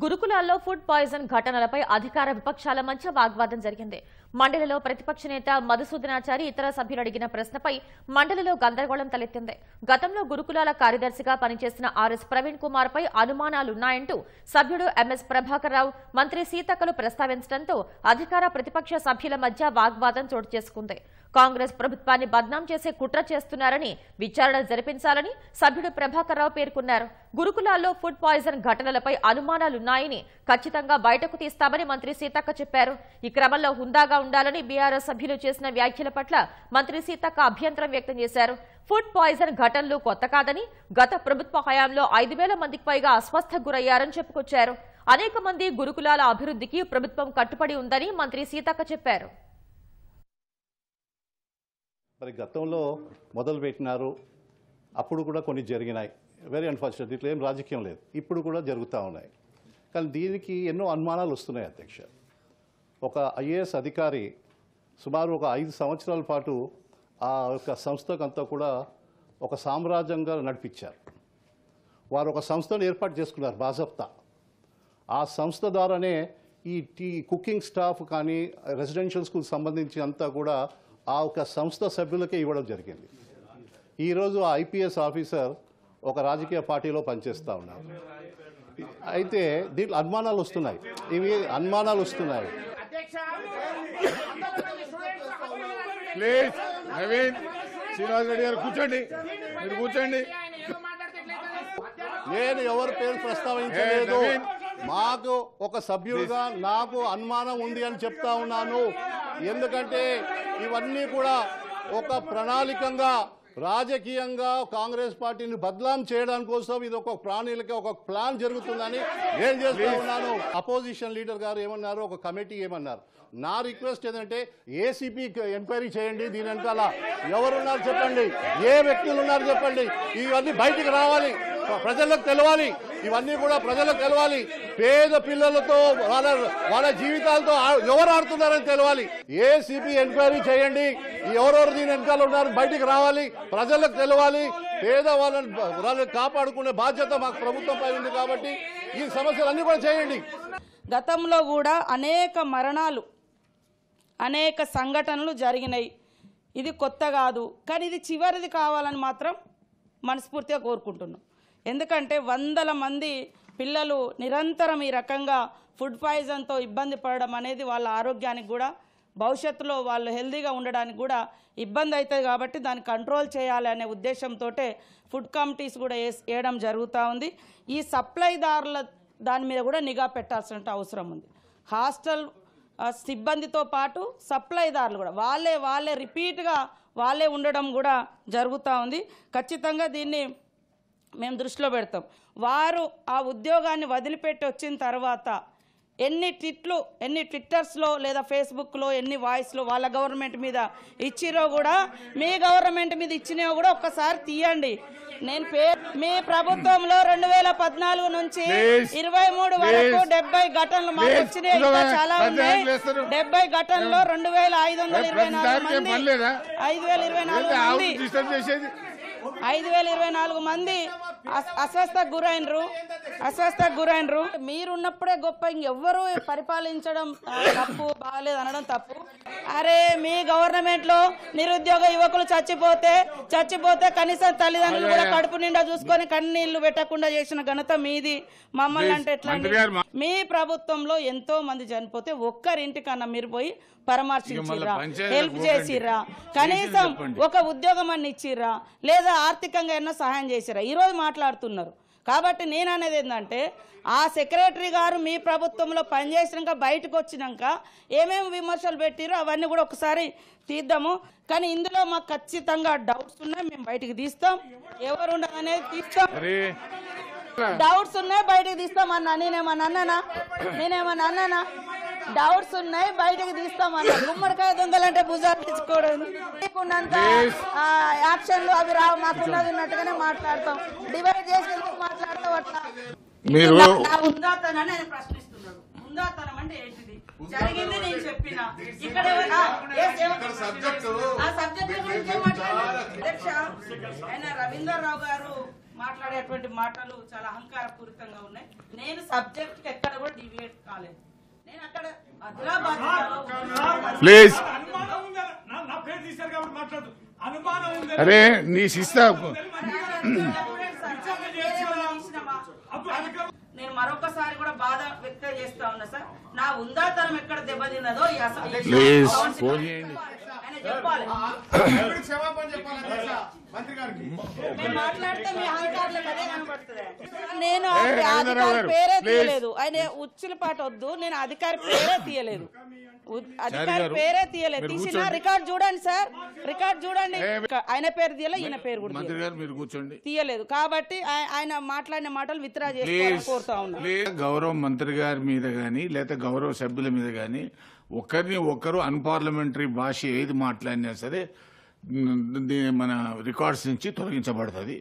గురుకులాల్లో food poison ఘటనలపై అధికార విపక్షాల మధ్య వాగ్వాదం జరిగింది. మండలిలో ప్రతిపక్ష నేత మధుసూదనాచారి ఇతర సభ్యులు అడిగిన ప్రశ్నపై మండలిలో గందరగోళం తలెత్తింది. గతంలో గురుకులాల కార్యదర్శిగా పనిచేసిన ఆర్ఎస్ ప్రవీణ్ కుమార్ పై అనుమానాలున్నాయంటూ సభ్యుడు ఎంఎస్ ప్రభాకర్ రావు, మంత్రి సీతక్కలు ప్రస్తావించడంతో అధికార ప్రతిపక్ష సభ్యుల మధ్య వాగ్వాదం చోటు చేసుకుంది. కాంగ్రెస్ ప్రభుత్వాన్ని బద్నాం చేసే కుట్ర చేస్తున్నారని, విచారణ జరిపించాలని సభ్యుడు ప్రభాకర్ రావు పేర్కొన్నారు. గురుకులాల్లో ఫుడ్ పాయిజన్ ఘటనలపై అనుమానాలున్నాయని ఖచ్చితంగా బయటకు తీస్తామని మంత్రి సీతక్క చెప్పారు. ఈ క్రమంలో హుందాగా ఉండాలని బీఆర్ఎస్ సభ్యులు చేసిన వ్యాఖ్యల పట్ల మంత్రి సీతక్క అభ్యంతరం వ్యక్తం చేశారు. ఫుడ్ పాయిజన్ ఘటనలు కొత్త కాదని, గత ప్రభుత్వ హయాంలో 5,000 మందికి పైగా అస్వస్థకు గురయ్యారని చెప్పుకొచ్చారు. అనేక మంది గురుకులాల అభివృద్ధికి ప్రభుత్వం కట్టుబడి ఉందని మంత్రి సీతక్క చెప్పారు. మరి గతంలో మొదలు పెట్టినారు, అప్పుడు కూడా కొన్ని జరిగినాయి. వెరీ అన్ఫార్చునేట్, ఇట్లా ఏం రాజకీయం లేదు, ఇప్పుడు కూడా జరుగుతూ ఉన్నాయి. కానీ దీనికి ఎన్నో అనుమానాలు వస్తున్నాయి అధ్యక్ష. ఒక ఐఏఎస్ అధికారి సుమారు ఒక 5 సంవత్సరాల పాటు ఆ యొక్క సంస్థకంతా కూడా ఒక సామ్రాజ్యంగా నడిపించారు. వారు ఒక సంస్థను ఏర్పాటు చేసుకున్నారు బాజప్తా. ఆ సంస్థ ద్వారానే ఈ కుకింగ్ స్టాఫ్ కానీ రెసిడెన్షియల్ స్కూల్ సంబంధించి అంతా కూడా ఆ ఒక సంస్థ సభ్యులకే ఇవ్వడం జరిగింది. ఈరోజు ఆ ఐపీఎస్ ఆఫీసర్ ఒక రాజకీయ పార్టీలో పనిచేస్తూ ఉన్నారు. అయితే దీంట్లో అనుమానాలు వస్తున్నాయి, ఇవి అనుమానాలు వస్తున్నాయి. ప్లీజ్ నవీన్ శ్రీనివాస్ రెడ్డి గారు కూర్చోండి, మీరు కూర్చోండి. నేను ఎవరి పేరు ప్రస్తావించలేదు. మాకు ఒక సభ్యుడిగా నాకు అనుమానం ఉంది అని చెప్తా ఉన్నాను. ఎందుకంటే ఇవన్నీ కూడా ఒక ప్రణాళికంగా రాజకీయంగా కాంగ్రెస్ పార్టీని బదలాం చేయడం కోసం ఇది ఒక ప్రణాళిక, ఒక ప్లాన్ జరుగుతుందని నేను చేస్తూ ఉన్నాను. అపోజిషన్ లీడర్ గారు ఏమన్నారు, ఒక కమిటీ ఏమన్నారు. నా రిక్వెస్ట్ ఏంటంటే ఏసీపీ ఎంక్వైరీ చేయండి. దీని వెనకాల ఎవరున్నారు చెప్పండి, ఏ వ్యక్తులు ఉన్నారు చెప్పండి. ఇవన్నీ బయటికి రావాలి, ప్రజలకు తెలవాలి. ఇవన్నీ కూడా ప్రజలకు తెలవాలి. పేద పిల్లలతో వాళ్ళ జీవితాలతో ఎవరు ఆడుతున్నారని తెలవాలి. ఏసీపీ ఎంక్వైరీ చేయండి. ఎవరెవరు దీని వెనకాల ఉన్నారు బయటికి రావాలి, ప్రజలకు తెలవాలి. పేద వాళ్ళని కాపాడుకునే బాధ్యత మాకు ప్రభుత్వంపై ఉంది. కాబట్టి ఈ సమస్యలన్నీ కూడా చేయండి. గతంలో కూడా అనేక మరణాలు, అనేక సంఘటనలు జరిగినాయి. ఇది కొత్త కాదు, కానీ ఇది చివరిది కావాలని మాత్రం మనస్ఫూర్తిగా కోరుకుంటున్నాం. ఎందుకంటే 100 మంది పిల్లలు నిరంతరం ఈ రకంగా ఫుడ్ పాయిజన్తో ఇబ్బంది పడడం అనేది వాళ్ళ ఆరోగ్యానికి కూడా, భవిష్యత్తులో వాళ్ళు హెల్తీగా ఉండడానికి కూడా ఇబ్బంది అవుతుంది. కాబట్టి దాన్ని కంట్రోల్ చేయాలి అనే ఉద్దేశంతో ఫుడ్ కమిటీస్ కూడా వేయడం జరుగుతూ ఉంది. ఈ సప్లైదారుల దాని మీద కూడా నిఘా పెట్టాల్సిన అవసరం ఉంది. హాస్టల్ సిబ్బందితో పాటు సప్లైదారులు కూడా వాళ్ళే రిపీట్గా వాళ్ళే ఉండడం కూడా జరుగుతూ ఉంది. ఖచ్చితంగా దీన్ని మేము దృష్టిలో పెడతాం. వారు ఆ ఉద్యోగాన్ని వదిలిపెట్టి వచ్చిన తర్వాత ఎన్ని ట్విట్టర్స్లో లేదా ఫేస్బుక్లో ఎన్ని వాయిస్లో వాళ్ళ గవర్నమెంట్ మీద ఇచ్చిరో కూడా, మీ గవర్నమెంట్ మీద ఇచ్చినో కూడా ఒక్కసారి తీయండి. నేను మీ ప్రభుత్వంలో 2014 నుంచి 23 వరకు 70 ఘటనలు మాకు వచ్చినాయి. చాలా ఉన్నాయి. 70 ఘటనలో 5,024 మంది అస్వస్థకు గురైనరు. మీరున్నప్పుడే గొప్ప, ఇంకెవ్వరూ పరిపాలించడం తప్పు, బాగాలేదు అనడం తప్పు. అరే మీ గవర్నమెంట్ లో నిరుద్యోగ యువకులు చచ్చిపోతే కనీసం తల్లిదండ్రులు కూడా కడుపు నిండా చూసుకొని కన్నీళ్లు పెట్టకుండా చేసిన ఘనత మీది. మమ్మల్ని అంటే ఎట్లా? మీ ప్రభుత్వంలో ఎంతో మంది చనిపోతే ఒక్కరింటికన్నా మీరు పోయి పరామర్శించిర్రా, హెల్ప్ చేసిర్రా, కనీసం ఒక ఉద్యోగం అన్ని ఇచ్చిర్రా, లేదా ఆర్థికంగా ఎన్నో సహాయం చేసిర్రా? ఈరోజు మాట్లాడుతున్నారు. కాబట్టి నేను అనేది ఏంటంటే, ఆ సెక్రటరీ గారు మీ ప్రభుత్వంలో పనిచేసినాక బయటకు వచ్చినాక ఏమేమి విమర్శలు పెట్టిరో అవన్నీ కూడా ఒకసారి తీద్దాము. కానీ ఇందులో మాకు ఖచ్చితంగా డౌట్స్ ఉన్నాయి, మేము బయటికి తీస్తాం. ఎవరు అనేది తీస్తాం, డౌట్స్ ఉన్నాయి బయటకు తీస్తాం అన్నా. నేనేమన్నా అన్నానా? డౌట్స్ ఉన్నాయి బయటకు తీస్తామన్నా. గుమ్మడికాయ దొంగలంటే భుజాలు తెచ్చుకోవడం, మీకున్నంత యాక్షన్లు అవి రావు. మాకున్నది ఉన్నట్టుగానే మాట్లాడతాం. డివైడ్ చేసి మాట్లాడతాం. అట్లా ఉందాతనని ప్రశ్నిస్తున్నాడు. ఉందాతనం అంటే ఏంటిది? జరిగింది నేను చెప్పిన ఇక్కడ ఆ సబ్జెక్ట్ గురించి అధ్యక్ష ఆయన రవీందర్ రావు గారు మాట్లాడేటువంటి మాటలు చాలా అహంకారపూరితంగా ఉన్నాయి. నేను సబ్జెక్ట్ ఎక్కడ కూడా డివియేట్ కాలేదు. నేను అక్కడ ప్లీజ్ అరే నీ సిస్తా నేను మరొకసారి కూడా బాధ వ్యక్తం చేస్తా ఉన్నా సార్. నా ఉందాతనం ఎక్కడ దెబ్బతిన్నదో ఈ అసెంబ్లీ ప్లీజ్ ఫోన్ చేయండి. చెప్పాలి. నేను మాట్లాడితే మీ అహంకారులకు అదే కనబడుతుంది. నేను అధికారి పేరే తీయలేదు. ఆయన ఉచ్చుల పాట వద్దు. నేను అధికారి పేరే తీయలేదు. అధికారి పేరే తీయలేదు. తీసిన రికార్డ్ చూడండి సార్, రికార్డ్ చూడండి. ఆయన పేరు తీయలే, ఈయన పేరు కూడా తీయలేదు. కాబట్టి ఆయన మాట్లాడిన మాటలు విత్డ్రా చేసుకోవాలని కోరుతా ఉన్నా. గౌరవ మంత్రి గారి మీద గాని లేదా గౌరవ సభ్యుల మీద గాని ఒకరిని ఒకరు అన్పార్లమెంటరీ భాష ఏది మాట్లాడినా సరే మన రికార్డ్స్ నుంచి తొలగించబడుతుంది.